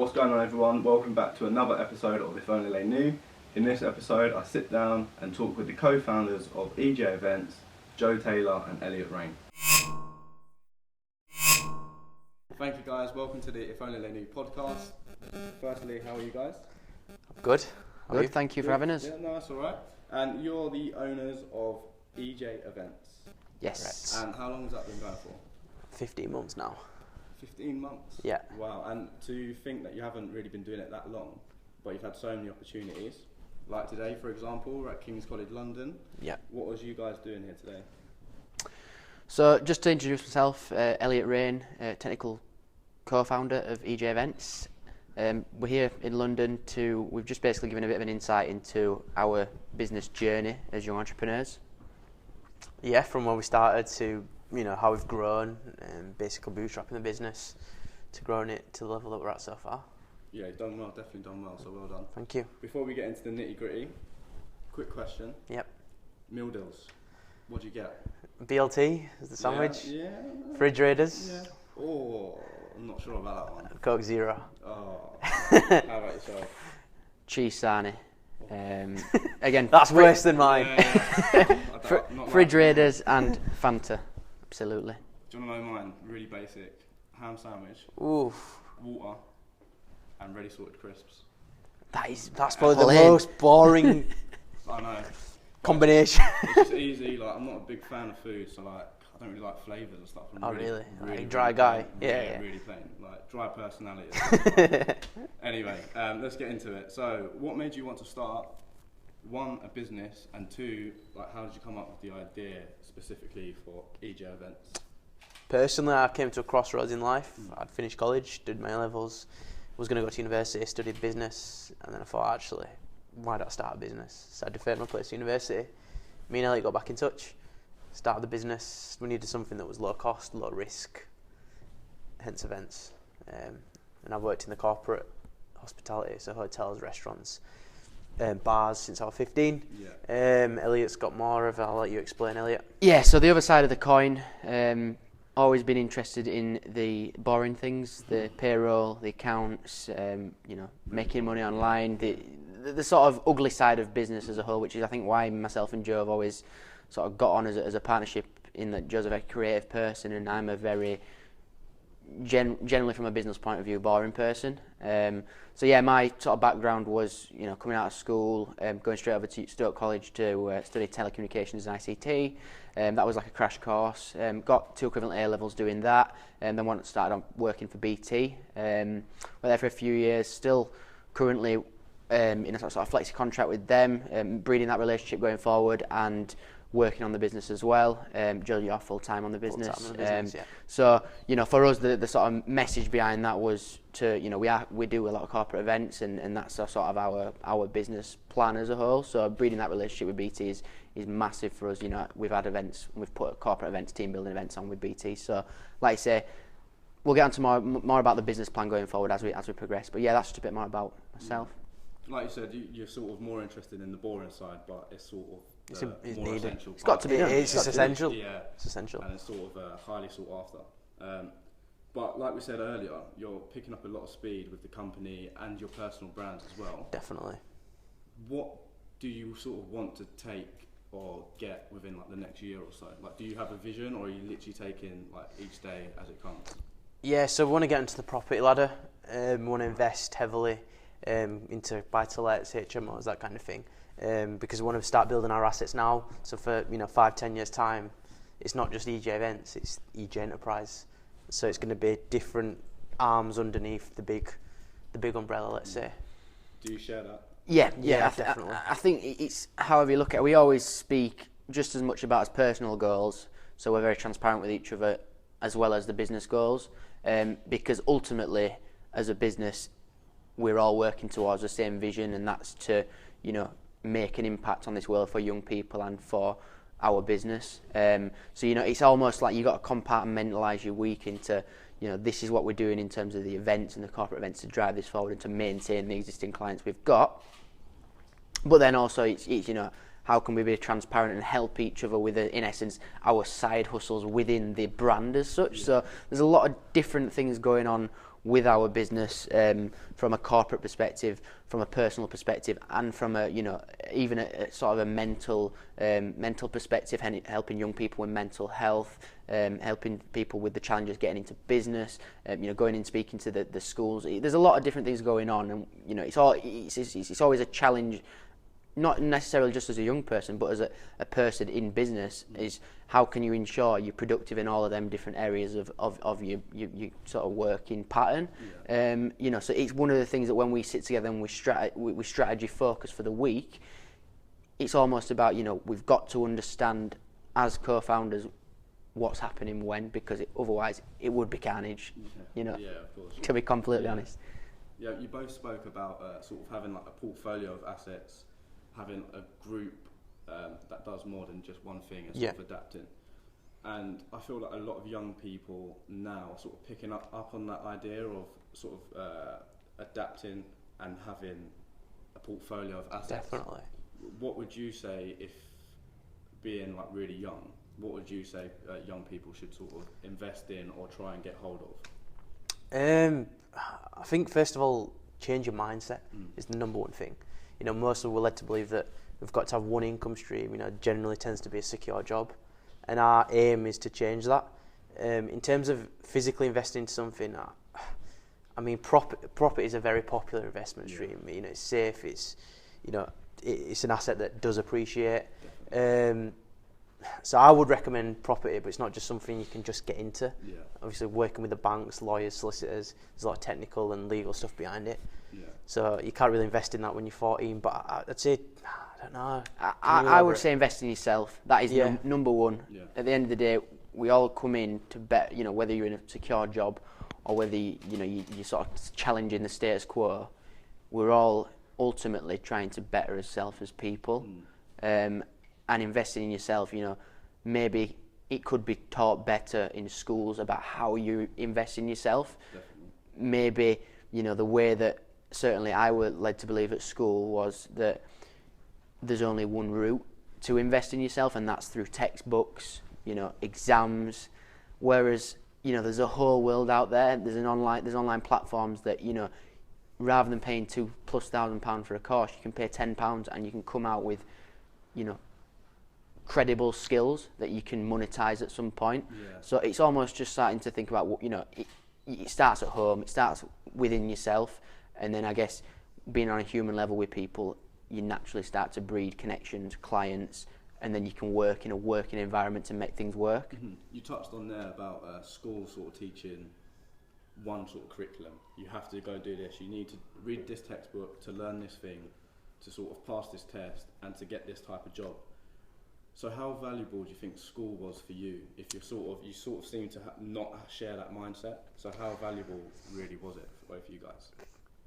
What's going on, everyone? Welcome back to another episode of If Only They Knew. In this episode I sit down and talk with the co-founders of EJ Events, Joe Taylor and Elliott Rayne. Thank you guys, welcome to the If Only They Knew podcast. Firstly, how are you guys? Good. Good, thank you for having us. Yeah, no, that's alright. And you're the owners of EJ Events. Yes. And how long has that been going for? 15 months now. 15 months? Yeah. Wow, and to think that you haven't really been doing it that long, but you've had so many opportunities, like today, for example, we're at King's College London. Yeah. What was you guys doing here today? So, just to introduce myself, Elliott Rayne, technical co-founder of EJ Events. We're here in London we've just basically given a bit of an insight into our business journey as young entrepreneurs. Yeah, from where we started to, how we've grown and basically bootstrapping the business to growing it to the level that we're at so far. Yeah, you've done well, definitely done well, so well done. Thank you. Before we get into the nitty gritty, quick question. Yep. Meal deals. What do you get? BLT is the sandwich. Yeah. Fridge Raiders. Yeah. Oh, I'm not sure about that one. Coke Zero. Oh. How about yourself? Cheese sarnie. Again, That's worse than mine. Fridge Raiders and Fanta. Absolutely. Do you want to know mine? Really basic. Ham sandwich, Oof. water, and ready salted crisps. That's probably the Plain. most boring I know. combination. It's just easy. Like, I'm not a big fan of food, so like I don't really like flavours and stuff. I'm Really? Really, Like dry really guy? plain. Yeah. Really plain. Like dry personality. Anyway, let's get into it. So, what made you want to start, one, a business, and two, like, how did you come up with the idea specifically for EJ Events? Personally, I came to a crossroads in life. I'd finished college, did my A-levels, was going to go to university, studied business, and then I thought, actually, why don't I start a business? So I deferred my place to university. Me and Elliot got back in touch, started the business. We needed something that was low cost, low risk, hence events. And I've worked in the corporate hospitality, so hotels, restaurants, bars since I was 15. Yeah. Elliot's got more of it. I'll let you explain, Elliot. Yeah, so the other side of the coin, always been interested in the boring things, the payroll, the accounts, making money online, the sort of ugly side of business as a whole, which is I think why myself and Joe have always sort of got on as a partnership, in that Joe's a very creative person and I'm a very, generally from a business point of view, boring person. So yeah, my sort of background was, coming out of school, going straight over to Stoke College to study telecommunications and ICT. That was like a crash course. Got 2 equivalent A-levels doing that, and then started on working for BT. Went there for a few years, still currently in a sort of flexi contract with them, breeding that relationship going forward and working on the business as well. Joe, you're full-time on the business. Full-time on the business, yeah. So, for us, the sort of message behind that was to, we do a lot of corporate events and that's sort of our business plan as a whole. So breeding that relationship with BT is massive for us. We've had events, we've put corporate events, team building events on with BT. So, like I say, we'll get on to more about the business plan going forward as we progress. But yeah, that's just a bit more about myself. Like you said, you're sort of more interested in the boring side, but it's sort of It's more needed. essential. It's got to be done. It's essential. Yeah, It's essential. and it's sort of highly sought after. But like we said earlier, you're picking up a lot of speed with the company and your personal brands as well. Definitely. What do you sort of want to take or get within like the next year or so? Like, do you have a vision, or are you literally taking like each day as it comes? Yeah, so we want to get into the property ladder. We want to invest heavily into buy-to-lets, HMOs, that kind of thing. Because we want to start building our assets now. So for 5-10 years time, it's not just EJ Events, it's EJ Enterprise. So it's going to be different arms underneath the big umbrella, let's say. Do you share that? Yeah, definitely. I think it's however you look at it. We always speak just as much about as personal goals, so we're very transparent with each other as well as the business goals, because ultimately, as a business, we're all working towards the same vision, and that's to, make an impact on this world for young people and for our business. So, it's almost like you've got to compartmentalise your week into, this is what we're doing in terms of the events and the corporate events to drive this forward and to maintain the existing clients we've got. But then also it's how can we be transparent and help each other with, in essence, our side hustles within the brand as such. Yeah. So there's a lot of different things going on with our business, from a corporate perspective, from a personal perspective, and from a, even a sort of a mental perspective, helping young people with mental health, helping people with the challenges getting into business, going and speaking to the schools. There's a lot of different things going on, and it's always a challenge, not necessarily just as a young person, but as a person in business, is how can you ensure you're productive in all of them different areas of your sort of working pattern. So it's one of the things that when we sit together and we strategy focus for the week, it's almost about, we've got to understand as co-founders what's happening when, because otherwise it would be carnage, Yeah, of course. To be completely honest. Yeah, you both spoke about sort of having like a portfolio of assets, having a group that does more than just one thing and sort of adapting. And I feel like a lot of young people now are sort of picking up on that idea of sort of adapting and having a portfolio of assets. Definitely. What would you say, if being like really young, what would you say young people should sort of invest in or try and get hold of? I think first of all, change your mindset is the number one thing. Most of us were led to believe that we've got to have one income stream. Generally tends to be a secure job, and our aim is to change that. In terms of physically investing into something, I mean, property is a very popular investment stream. It's safe. It's it's an asset that does appreciate. So I would recommend property, but it's not just something you can just get into. Yeah. Obviously, working with the banks, lawyers, solicitors, there's a lot of technical and legal stuff behind it. Yeah. So you can't really invest in that when you're 14. But I'd say, I don't know. I would say invest in yourself. That is number one. Yeah. At the end of the day, we all come in to bet. Whether you're in a secure job or whether you're sort of challenging the status quo, we're all ultimately trying to better ourselves as people. And investing in yourself, maybe it could be taught better in schools about how you invest in yourself. Definitely. Maybe, the way that certainly I was led to believe at school was that there's only one route to invest in yourself, and that's through textbooks, exams. Whereas, there's a whole world out there. There's online platforms that, rather than paying £2,000+ for a course, you can pay £10 and you can come out with, credible skills that you can monetize at some point. Yeah. So it's almost just starting to think about what, it starts at home, it starts within yourself, and then I guess being on a human level with people, you naturally start to breed connections, clients, and then you can work in a working environment to make things work. Mm-hmm. You touched on there about school sort of teaching one sort of curriculum. You have to go do this, you need to read this textbook to learn this thing, to sort of pass this test and to get this type of job. So how valuable do you think school was for you? If you sort of seem to not share that mindset. So how valuable really was it for both of you guys?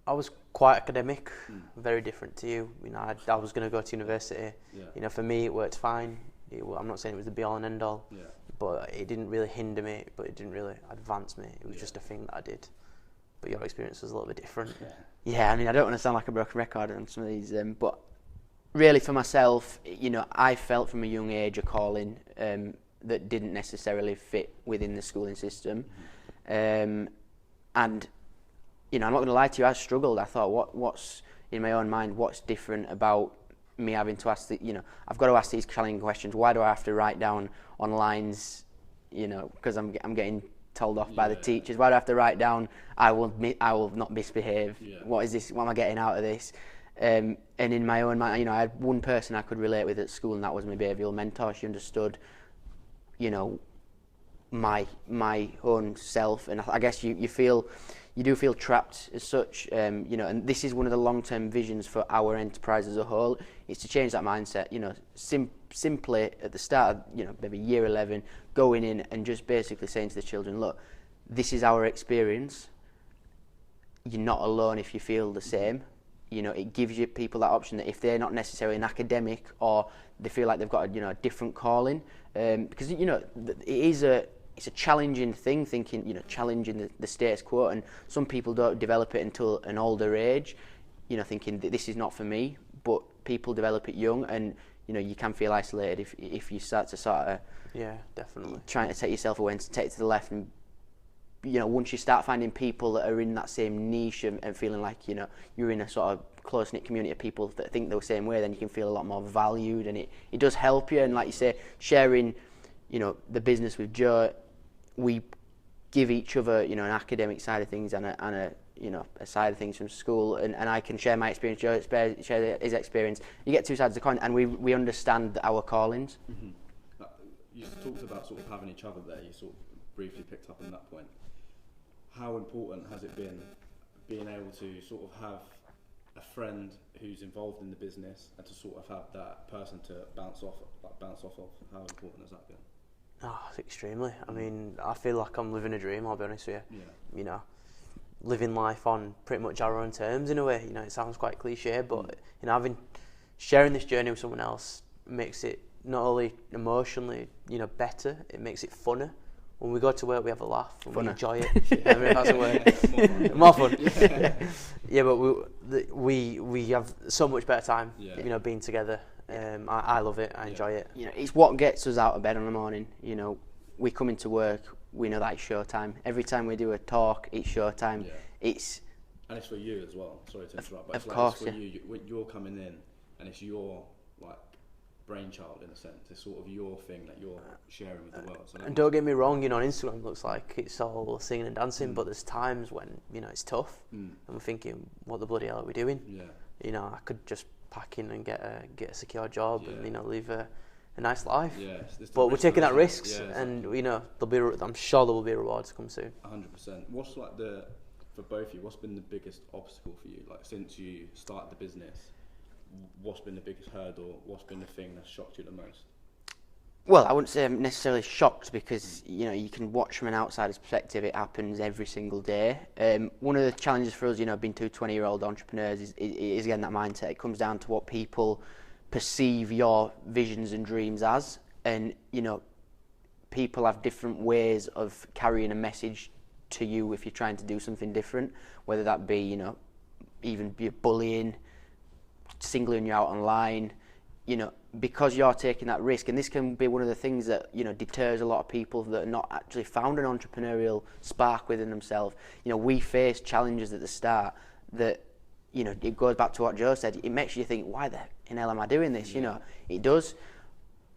I was quite academic, very different to you. I was going to go to university. Yeah. For me it worked fine. I'm not saying it was the be all and end all, but it didn't really hinder me. But it didn't really advance me. It was just a thing that I did. But your experience was a little bit different. Yeah, I mean, I don't want to sound like a broken record on some of these, but really for myself, I felt from a young age a calling that didn't necessarily fit within the schooling system. And, I'm not going to lie to you, I struggled. I thought, what's in my own mind, what's different about me having to ask I've got to ask these challenging questions. Why do I have to write down on lines, because I'm getting told off by the teachers? Why do I have to write down, I will not misbehave? What is this? What am I getting out of this? And in my own mind, I had one person I could relate with at school, and that was my behavioural mentor. She understood, my own self, and I guess you do feel trapped as such, and this is one of the long-term visions for our enterprise as a whole, is to change that mindset, simply at the start of, maybe year 11, going in and just basically saying to the children, look, this is our experience, you're not alone if you feel the same. It gives you people that option that if they're not necessarily an academic or they feel like they've got a different calling, because it's a challenging thing, thinking challenging the status quo, and some people don't develop it until an older age, thinking that this is not for me. But people develop it young, and you can feel isolated if you start to sort of definitely trying to take yourself away and take it to the left and once you start finding people that are in that same niche and feeling like, you're in a sort of close-knit community of people that think the same way, then you can feel a lot more valued, and it does help you. And like you say, sharing, the business with Joe, we give each other, an academic side of things and a side of things from school, and I can share my experience, Joe share his experience. You get two sides of the coin, and we understand our callings. Mm-hmm. You talked about sort of having each other there. You sort of briefly picked up on that point. How important has it been being able to sort of have a friend who's involved in the business and to sort of have that person to bounce off of? How important has that been? Oh, extremely. I mean, I feel like I'm living a dream, I'll be honest with you. Yeah. Living life on pretty much our own terms in a way. It sounds quite cliche, but sharing this journey with someone else makes it not only emotionally, better, it makes it funner. When we go to work, we have a laugh and we enjoy it. I mean, that's a word. More fun. Yeah, but we have so much better time, being together. I love it. I enjoy it. It's what gets us out of bed in the morning. We come into work, we know that it's showtime. Every time we do a talk, it's showtime. Yeah. And it's for you as well. Sorry to interrupt, but of course, it's for you. You're coming in, and it's your brainchild in a sense. It's sort of your thing that you're sharing with the world. So and don't get me wrong, on Instagram it looks like it's all singing and dancing, but there's times when it's tough, and we're thinking, what the bloody hell are we doing? Yeah. I could just pack in and get a secure job and live a nice life. Yeah, but we're taking that risks, and I'm sure there will be a reward to come soon. 100%. What's for both of you? What's been the biggest obstacle for you? Since you started the business, what's been the biggest hurdle? What's been the thing that shocked you the most? Well, I wouldn't say I'm necessarily shocked because you can watch from an outsider's perspective. It happens every single day. One of the challenges for us, being two 20-year-old entrepreneurs, is again that mindset. It comes down to what people perceive your visions and dreams as, and people have different ways of carrying a message to you if you're trying to do something different, whether that be even be bullying, singling you out online, because you're taking that risk. And this can be one of the things that deters a lot of people that are not actually found an entrepreneurial spark within themselves. We face challenges at the start that it goes back to what Joe said. It makes you think, why the hell am I doing this? It does.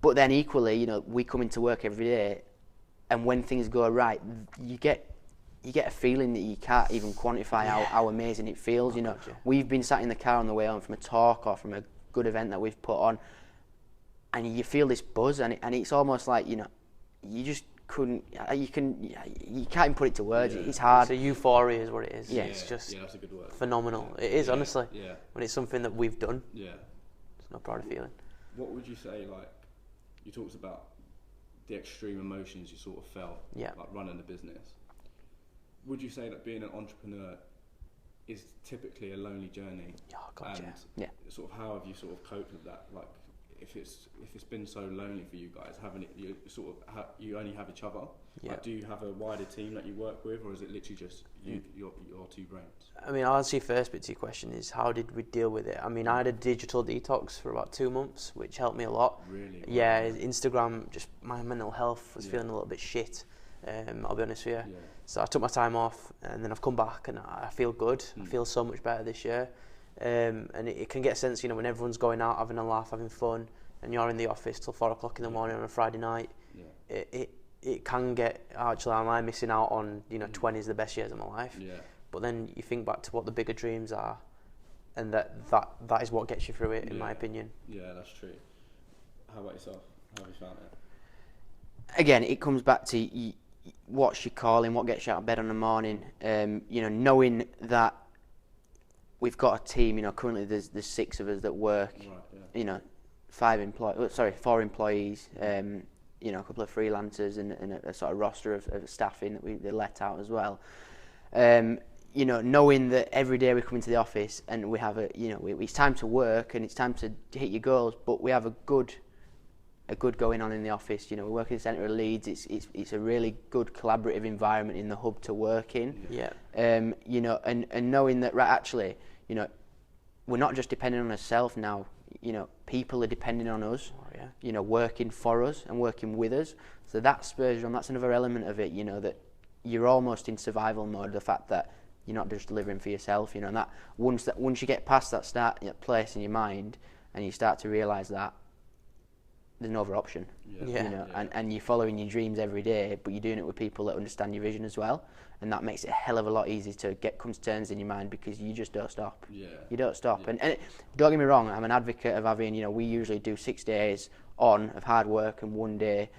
But then equally, we come into work every day, and when things go right, you get a feeling that you can't even quantify how amazing it feels. We've been sat in the car on the way home from a talk or from a good event that we've put on, and you feel this buzz, and it's almost like you just couldn't. You can't even put it to words. It's hard. So euphoria is what it is. Yeah. It's just that's a good word. Phenomenal. It is, honestly. Yeah. When it's something that we've done. Yeah. It's no proud feeling. What would you say? You talked about the extreme emotions you sort of felt. Yeah. Running the business. Would you say that being an entrepreneur is typically a lonely journey? Oh, God, yeah. Sort of how have you sort of coped with that? If it's been so lonely for you guys, you only have each other. Yeah. Do you have a wider team that you work with, or is it literally just your two brains? I mean, I'll answer your first bit to your question is how did we deal with it? I mean, I had a digital detox for about 2 months, which helped me a lot. Really? Yeah, Instagram, just my mental health was feeling a little bit shit. I'll be honest with you. Yeah. So I took my time off, and then I've come back, and I feel good. I feel so much better this year. And it can get a sense, when everyone's going out, having a laugh, having fun, and you're in the office till 4 o'clock in the morning on a Friday night. Yeah. It can get, actually, am I missing out on, 20 is the best years of my life? Yeah. But then you think back to what the bigger dreams are, and that is what gets you through it, in my opinion. Yeah, that's true. How about yourself? How have you found it? Again, it comes back to what's your calling, what gets you out of bed in the morning. Knowing that we've got a team. Currently there's 6 of us that work. Right, yeah. 4 employees. A couple of freelancers and a sort of roster of staffing that they let out as well. Knowing that every day we come into the office and we have it's time to work and it's time to hit your goals, but we have a good going on in the office. We work in the centre of Leeds. It's a really good collaborative environment in the hub to work in. Yeah. And knowing that actually, we're not just depending on ourselves now. People are depending on us. Oh, yeah. Working for us and working with us. So that spurs you on. That's another element of it. That you're almost in survival mode. The fact that you're not just delivering for yourself, you know, and that once you get past that place in your mind, and you start to realise that there's no other option, you know, and you're following your dreams every day, but you're doing it with people that understand your vision as well, and that makes it a hell of a lot easier to come to terms in your mind, because you just don't stop. You don't stop, and don't get me wrong, I'm an advocate of having, you know, we usually do 6 days of hard work and 1 day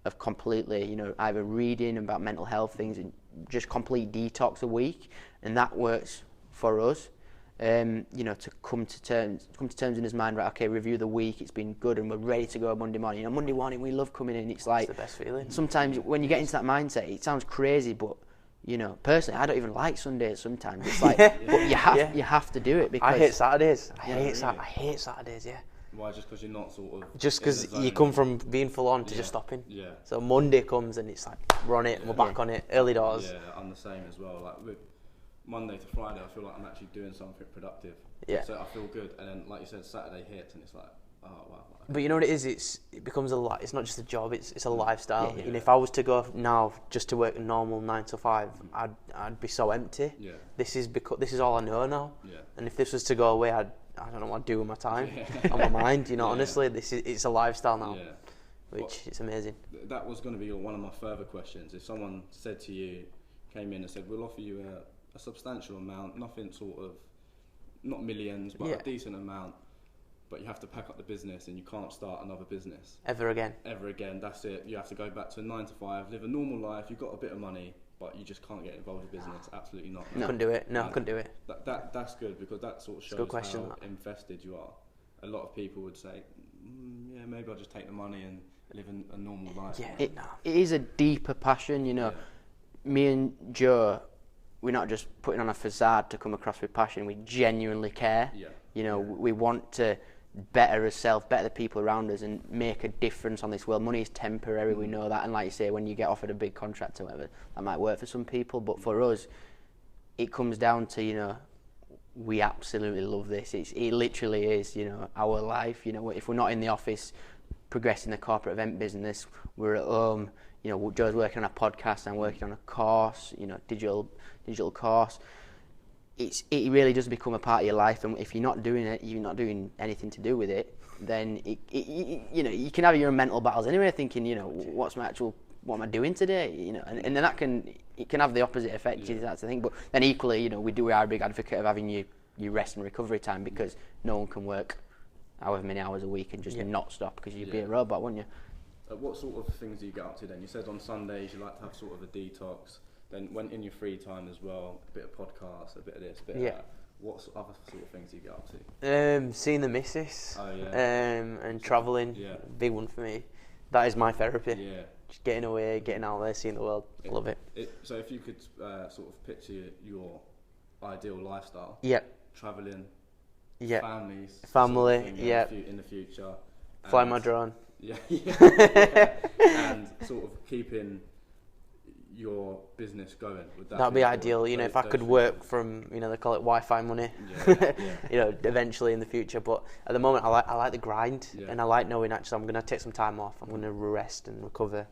of completely, you know, either reading about mental health things and just complete detox a week, and that works for us. You know, to come to terms in his mind, right, okay, review the week, it's been good, and we're ready to go Monday morning. You know, Monday morning, we love coming in, it's like... It's the best feeling. Sometimes when you get into that mindset, it sounds crazy, but, you know, personally, I don't even like Sundays sometimes. It's like, but you have to do it, because... I hate Saturdays. I hate Saturdays, yeah. Why? Just because you're not sort of... Just because you come from being full on to just stopping. Yeah. So Monday comes and it's like, we're on it, and we're back on it, early doors. Yeah, I'm the same as well. Like, with Monday to Friday, I feel like I'm actually doing something productive. Yeah. So I feel good, and then, like you said, Saturday hits, and it's like, oh wow. But you know what it is? It becomes it's not just a job. It's a lifestyle. Yeah. You know, if I was to go now just to work a normal 9 to 5, I'd be so empty. Yeah. This is all I know now. Yeah. And if this was to go away, I don't know what I'd do with my time, on my mind. You know, honestly, it's a lifestyle now, it's amazing. That was going to be one of my further questions. If someone said to you, came in and said, we'll offer you a substantial amount, nothing sort of, not millions, but a decent amount, but you have to pack up the business and you can't start another business. Ever again, that's it. You have to go back to a 9 to 5, live a normal life, you've got a bit of money, but you just can't get involved with business. Absolutely not. No. Couldn't do it. No, I couldn't do it. That's good, because that sort of shows how invested you are. A lot of people would say, yeah, maybe I'll just take the money and live a normal life. Yeah, it is a deeper passion, you know. Me and Joe, we're not just putting on a facade to come across with passion. We genuinely care. Yeah. You know, we want to better ourselves, better the people around us, and make a difference on this world. Money is temporary, we know that, and like you say, when you get offered a big contract or whatever, that might work for some people, but for us, it comes down to, you know, we absolutely love this. It literally is, you know, our life. You know, if we're not in the office progressing the corporate event business, we're at home. You know, Joe's working on a podcast, I'm working on a course, you know, digital course. It really does become a part of your life, and if you're not doing it, you're not doing anything to do with it, then you know, you can have your mental battles anyway, thinking, you know, what am I doing today, you know, and then it can have the opposite effect. That's the thing. But then equally, you know, we are a big advocate of having your rest and recovery time, because no one can work however many hours a week and just not stop, because you'd be a robot, wouldn't you? What sort of things do you get up to then? You said on Sundays you like to have sort of a detox. Then when in your free time as well, a bit of podcasts, a bit of this, a bit of that. What other sort of things do you get up to? Seeing the missus, and travelling, big one for me. That is my therapy. Yeah. Just getting away, getting out there, seeing the world. Love it. So if you could sort of picture your ideal lifestyle. Yeah. Travelling. Yeah. Family. Sort of in the future. Fly my drone. Yeah. And sort of keeping your business going. That'd be ideal, you know, if I could work from, you know, they call it Wi-Fi money, you know, eventually in the future. But at the moment, I like the grind, and I like knowing actually I'm going to take some time off, I'm going to rest and recover,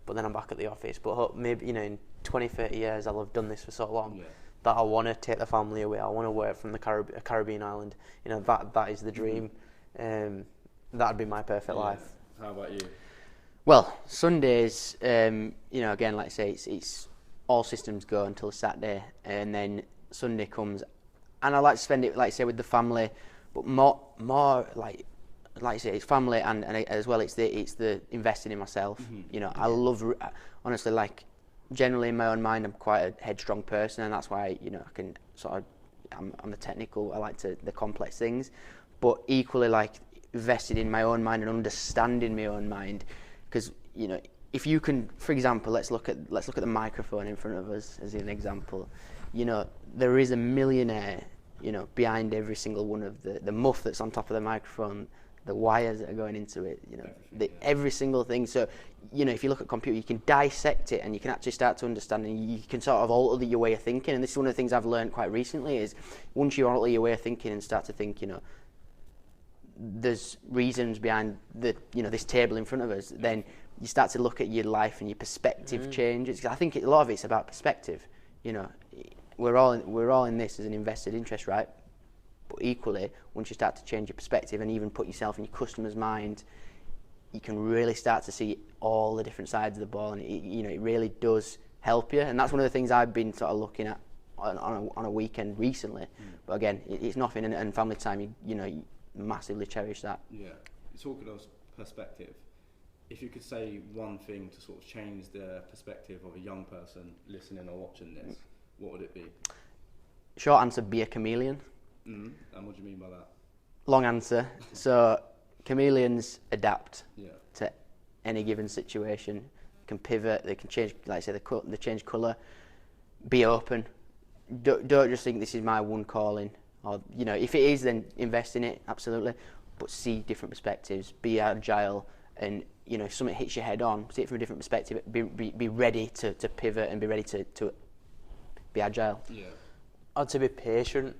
but then I'm back at the office. But maybe, you know, in 20, 30 years, I'll have done this for so long that I want to take the family away. I want to work from the Caribbean island. You know, that is the dream. That'd be my perfect life. How about you? Well, Sundays, you know, again, like I say, it's all systems go until Saturday, and then Sunday comes, and I like to spend it, like I say, with the family, but more like I say, it's family, and as well, it's the investing in myself. You know, I love, honestly, like, generally in my own mind, I'm quite a headstrong person, and that's why, you know, I can sort of, I'm the technical, I like the complex things, but equally, like, invested in my own mind and understanding my own mind. Because, you know, if you can, for example, let's look at the microphone in front of us as an example. You know, there is a millionaire, you know, behind every single one of the muff that's on top of the microphone, the wires that are going into it, you know, every single thing. So, you know, if you look at computer, you can dissect it and you can actually start to understand, and you can sort of alter your way of thinking. And this is one of the things I've learned quite recently, is once you alter your way of thinking and start to think, you know, there's reasons behind this table in front of us, then you start to look at your life and your perspective changes. I think a lot of it's about perspective. You know, we're all in this as an invested interest, right? But equally, once you start to change your perspective and even put yourself in your customer's mind, you can really start to see all the different sides of the ball, and it really does help you. And that's one of the things I've been sort of looking at on a weekend recently. But again, it's nothing, and family time, you massively cherish that. Yeah, talking of perspective, if you could say one thing to sort of change the perspective of a young person listening or watching this, what would it be? Short answer, be a chameleon. And what do you mean by that? Long answer. So chameleons adapt Yeah. to any given situation, can pivot, they can change, like I say, they change colour. Be open. Don't just think this is my one calling, or if it is, then invest in it, absolutely. But see different perspectives, be agile, and if something hits your head on, see it from a different perspective. Be ready to pivot and be ready to be agile. Yeah. I'd say be patient.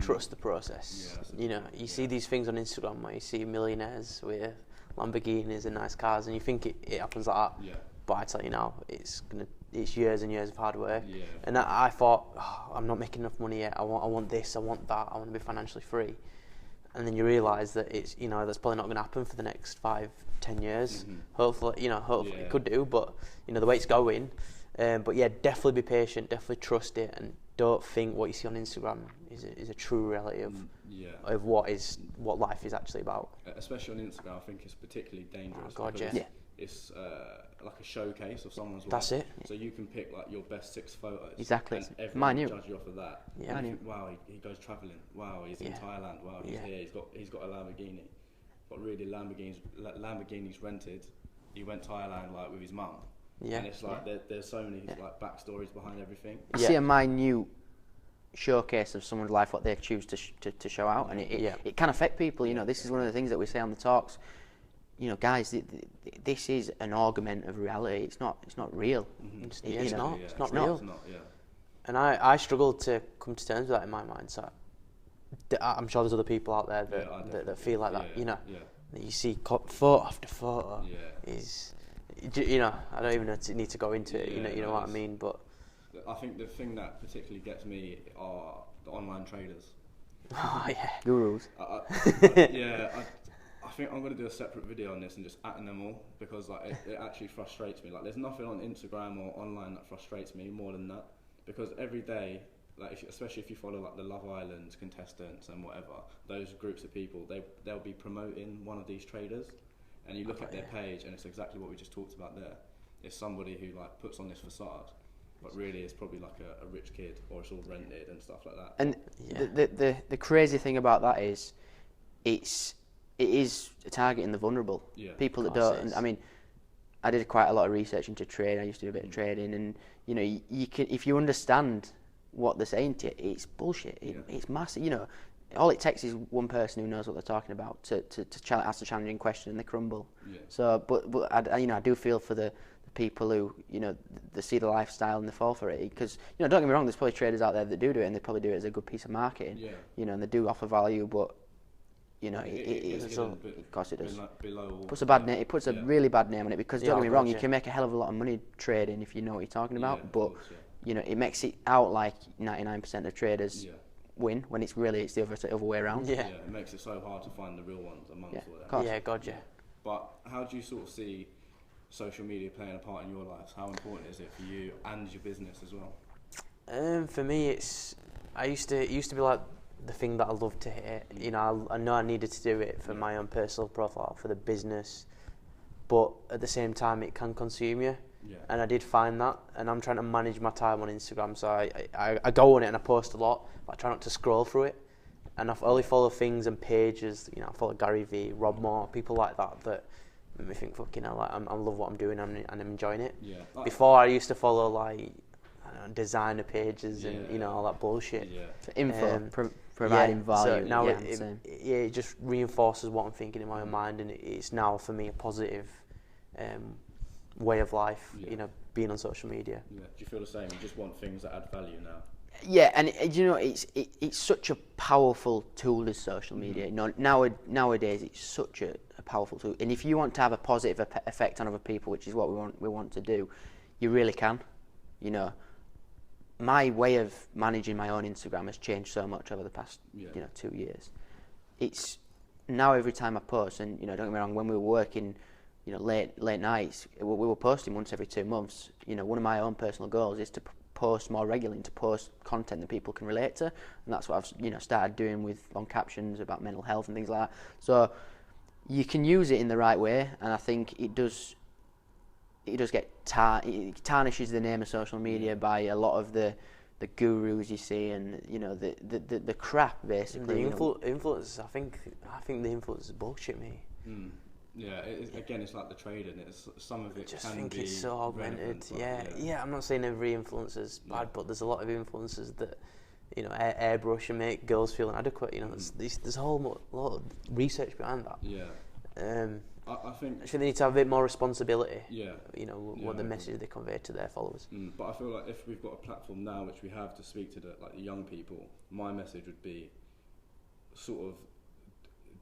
Trust the process. Yeah, You see these things on Instagram where you see millionaires with Lamborghinis and nice cars, and you think it happens like that. Yeah. But I tell you now, it's years and years of hard work. Yeah. And I thought, I'm not making enough money yet. I want this. I want that. I want to be financially free. And then you realise that it's that's probably not going to happen for the next 5-10 years. Hopefully, hopefully it could do. But the way it's going. But yeah, definitely be patient. Definitely trust it, and don't think what you see on Instagram is a true reality of what life is actually about. Especially on Instagram, I think it's particularly dangerous. Oh God, because yeah. It's like a showcase of someone's life. That's it. So you can pick like your best 6 photos. Exactly. And everyone Mine, will you. judge you off of that. Yeah. And you think, wow, he goes travelling. Wow, he's in Thailand. Wow, he's here. He's got a Lamborghini. But really, Lamborghini's rented. He went Thailand like with his mum. Yeah. And it's like there's so many like backstories behind everything. I see a minute showcase of someone's life, what they choose to show out, and it can affect people. This is one of the things that we say on the talks. Guys, this is an augment of reality. It's not real. It's not real. It's not, yeah. And I struggle to come to terms with that in my mind. So I'm sure there's other people out there that feel like that. That you see photo after photo is. I don't even need to go into it. You know what I mean. But I think the thing that particularly gets me are the online traders. Oh yeah, gurus. I think I'm going to do a separate video on this and just at them all, because like it actually frustrates me. Like there's nothing on Instagram or online that frustrates me more than that, because every day, like especially if you follow like the Love Island contestants and whatever, those groups of people, they'll be promoting one of these traders, and you look at their page and it's exactly what we just talked about there. It's somebody who like puts on this facade, but really it's probably like a rich kid, or it's all rented and stuff like that. And the crazy thing about that is, it is targeting the vulnerable. Yeah. People that don't. I mean, I did quite a lot of research into trade. I used to do a bit of trading, and you can, if you understand what they're saying to you, it's bullshit. It's massive. All it takes is one person who knows what they're talking about to ask a challenging question, and they crumble. Yeah. So, but I do feel for the people who they see the lifestyle and they fall for it, because don't get me wrong, there's probably traders out there that do it, and they probably do it as a good piece of marketing. Yeah. And they do offer value, but of course it does. Puts a bad name. It puts a really bad name on it, because don't get me wrong, you can make a hell of a lot of money trading if you know what you're talking about. But it makes it out like 99% of traders win, when it's the other way around. Yeah, it makes it so hard to find the real ones amongst all that. Yeah, God, yeah. But how do you sort of see social media playing a part in your lives? How important is it for you and your business as well? For me, it used to be like the thing that I loved to hit. I know I needed to do it for my own personal profile, for the business, but at the same time it can consume you. Yeah. And I did find that, and I'm trying to manage my time on Instagram. So I go on it and I post a lot, but I try not to scroll through it. And I only follow things and pages. I follow Gary V, Rob Moore, people like that make me think, fucking hell, like, I love what I'm doing and I'm enjoying it. Yeah. Before I used to follow like designer pages and all that bullshit. Yeah. For info, providing value. So now it just reinforces what I'm thinking in my own mind, and it's now for me a positive way of life. Being on social media. Yeah. Do you feel the same? You just want things that add value now? Yeah, and you know, it's such a powerful tool as social media. You know, nowadays it's such a powerful tool, and if you want to have a positive effect on other people, which is what we want to do, you really can. You know, my way of managing my own Instagram has changed so much over the past 2 years. It's now every time I post, and you know, don't get me wrong, when we were working, you know, late nights, we were posting once every 2 months. You know, one of my own personal goals is to post more regularly, to post content that people can relate to, and that's what I've started doing with long captions about mental health and things like that. So you can use it in the right way, and I think it does get it tarnishes the name of social media by a lot of the gurus you see, and you know, the crap basically. The influencers, I think the influencers bullshit me. Yeah, it's like the trading. It's some of it. I just can think be it's so augmented. Yeah. I'm not saying every influencer's bad, but there's a lot of influencers that, you know, airbrush and make girls feel inadequate. You know, there's a whole lot of research behind that. Yeah. I think they need to have a bit more responsibility. Yeah. You know, what the message they convey to their followers. But I feel like if we've got a platform now which we have to speak to the young people, my message would be sort of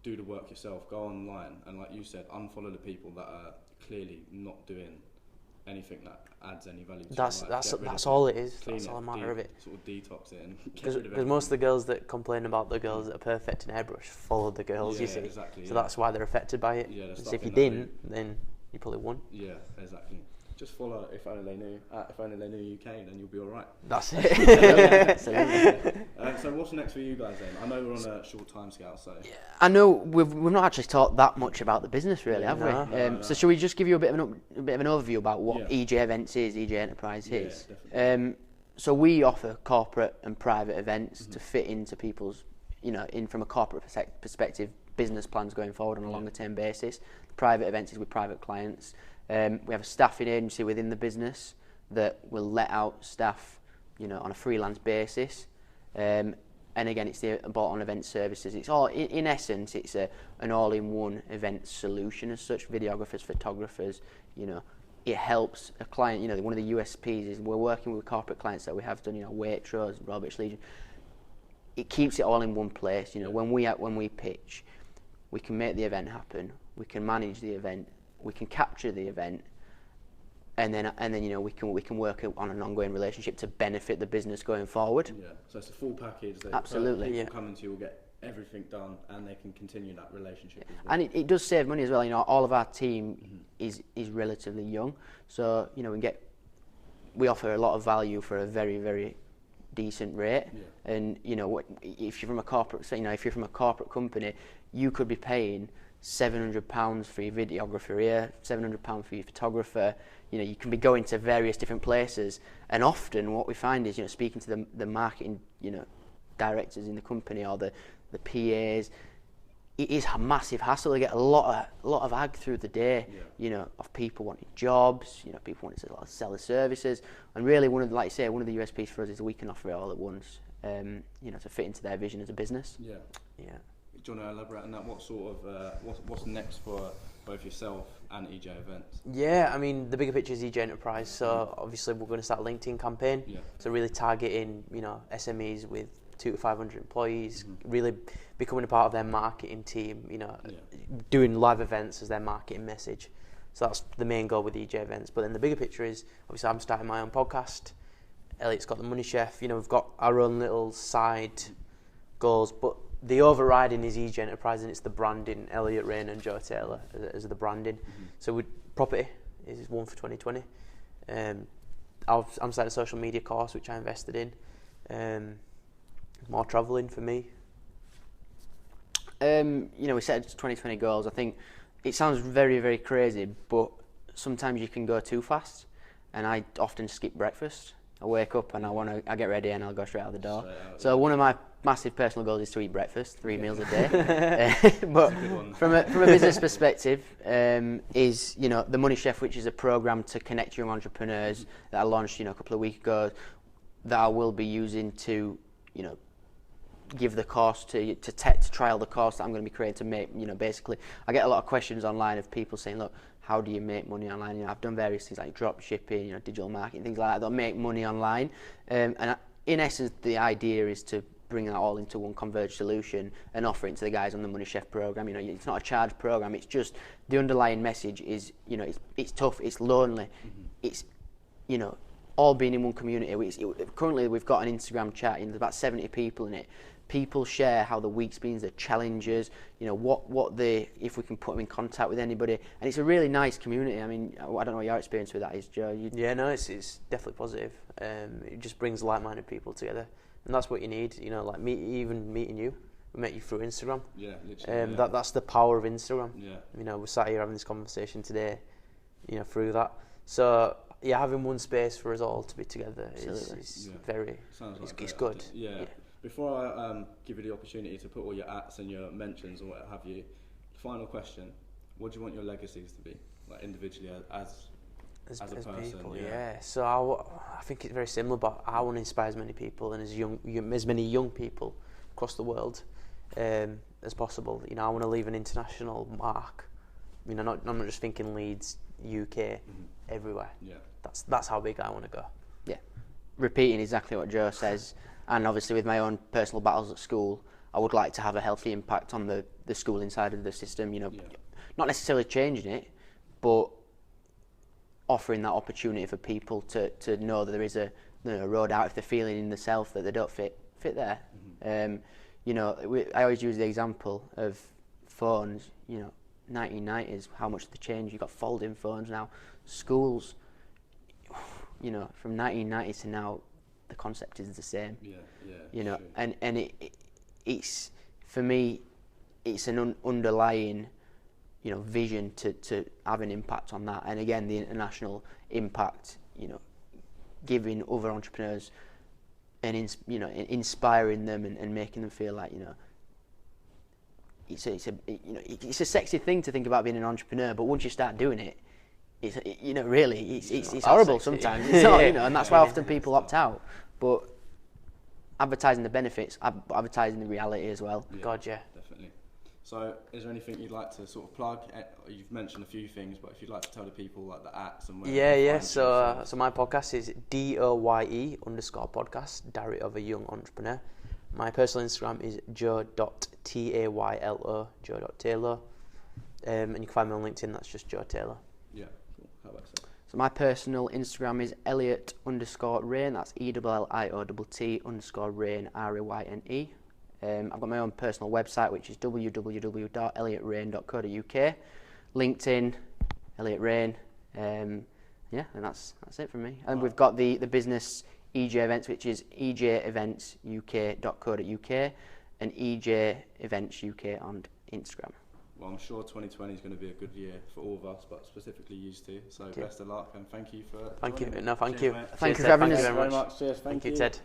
do the work yourself. Go online and, like you said, unfollow the people that are clearly not doing anything that adds any value to your life. That's all it is. That's all a matter of it. Sort of detox it and because most of the girls that complain about the girls that are perfect in airbrush follow the girls, you see. Exactly, so that's why they're affected by it. Yeah, so if you didn't, then you probably wouldn't. Yeah, exactly. Just follow If Only They Knew. If Only They Knew UK, then you'll be all right. That's it. So what's next for you guys then? I know we're on a short time scale, so. Yeah, I know we've not actually talked that much about the business, really, have we? No. So should we just give you a bit of an overview about what EJ Events is, EJ Enterprise is? Definitely. So we offer corporate and private events to fit into people's, you know, from a corporate perspective, business plans going forward on a longer term basis. Private events is with private clients. We have a staffing agency within the business that will let out staff, you know, on a freelance basis. And again, it's the bought-on event services. It's all, in essence, it's an all-in-one event solution as such. Videographers, photographers, you know, it helps a client. You know, one of the USPs is we're working with corporate clients that we have done. You know, Waitrose, Royal British Legion. It keeps it all in one place. You know, when we pitch, we can make the event happen. We can manage the event. We can capture the event, and then you know, we can work on an ongoing relationship to benefit the business going forward. Yeah, so it's a full package. Absolutely. People coming to you will get everything done, and they can continue that relationship. Yeah. And it does save money as well. You know, all of our team is relatively young, so you know, we offer a lot of value for a very, very decent rate. Yeah. And you know, if you're from a corporate company, you could be paying £700 for your videographer here, £700 for your photographer. You know, you can be going to various different places, and often what we find is, you know, speaking to the marketing, you know, directors in the company or the PAs, it is a massive hassle. They get a lot of ag through the day, you know, of people wanting jobs, you know, people wanting to sell their services, and really like you say, one of the USPs for us is we can offer it all at once, you know, to fit into their vision as a business. Yeah. Do you want to elaborate on that? What sort of what's next for both yourself and EJ Events? Yeah, I mean, the bigger picture is EJ Enterprise. So obviously we're going to start a LinkedIn campaign. Yeah. So really targeting, you know, SMEs with 200 to 500 employees, really becoming a part of their marketing team. You know, doing live events as their marketing message. So that's the main goal with EJ Events. But then the bigger picture is, obviously, I'm starting my own podcast. Elliott's got the Money Chef. You know, we've got our own little side goals, but the overriding is EJ Enterprise, and it's the branding. Elliott Rayne and Joe Taylor as the branding. So property is one for 2020. I'm starting a social media course which I invested in. More travelling for me. You know, we set 2020 goals. I think it sounds very, very crazy, but sometimes you can go too fast, and I often skip breakfast. I wake up and I get ready and I'll go straight out the door. So one of my massive personal goals is to eat breakfast 3 meals a day. But from a business perspective, is, you know, the Money Chef, which is a program to connect young entrepreneurs that I launched, you know, a couple of weeks ago, that I will be using to, you know, give the course to trial the course that I'm going to be creating to make, you know, basically I get a lot of questions online of people saying, look, how do you make money online? You know, I've done various things like drop shipping, you know, digital marketing, things like that make money online. And in essence, the idea is to bring that all into one converged solution and offer it to the guys on the Money Chef program. You know, it's not a charged program. It's just the underlying message is, you know, it's tough, it's lonely, it's, you know, all being in one community. Currently, we've got an Instagram chat, and there's about 70 people in it. People share how the week's been, the challenges, you know, what they, if we can put them in contact with anybody, and it's a really nice community. I mean, I don't know what your experience with that is, Joe. Yeah, no, it's definitely positive. It just brings like-minded people together, and that's what you need. You know, like even meeting you, we met you through Instagram. Yeah, literally. That's the power of Instagram. Yeah. You know, we're sat here having this conversation today, you know, through that. So yeah, having one space for us all to be together is very. Sounds like it's good. Yeah. Before I give you the opportunity to put all your ats and your mentions or what have you, final question: what do you want your legacies to be, like individually as a person? People, yeah. So I think it's very similar, but I want to inspire as many people and as many young people across the world as possible. You know, I want to leave an international mark. You know, I'm not just thinking Leeds, UK, everywhere. Yeah. That's how big I want to go. Yeah. Repeating exactly what Joe says, and obviously with my own personal battles at school, I would like to have a healthy impact on the schooling side of the system. You know, not necessarily changing it, but offering that opportunity for people to know that there is a road out if they're feeling in themselves that they don't fit there. You know, I always use the example of phones. You know, 1990s, how much they changed. You've got folding phones now. Schools, you know, from 1990s to now, the concept is the same. You know, and it's for me, it's an underlying, you know, vision to have an impact on that. And again, the international impact, you know, giving other entrepreneurs and inspiring them and making them feel like, you know, it's a sexy thing to think about being an entrepreneur, but once you start doing it, it's horrible sometimes. It's not, you know, and that's why often people opt out. But advertising the benefits, advertising the reality as well. God, yeah. Definitely. So, is there anything you'd like to sort of plug? You've mentioned a few things, but if you'd like to tell the people like the ats and where. Yeah. So my podcast is DOYE_podcast, Diary of a Young Entrepreneur. My personal Instagram is joe.taylo, joe.taylor. And you can find me on LinkedIn, that's just Joe Taylor. Yeah, cool. How about that? So my personal Instagram is Elliott_Rayne, that's ELLIOTT_Rayne, RAYNE. I've got my own personal website, which is www.elliottRayne.co.uk. LinkedIn, Elliott Rayne. And that's it from me. And we've got the business EJ Events, which is ejevents.uk.co.uk and EJ Events UK on Instagram. Well, I'm sure 2020 is going to be a good year for all of us, but specifically used to. So best of luck and thank you for. Thank you. Cheers, Thank you. Thank you for having us. Thank you very much. Cheers. Thank you, Ted.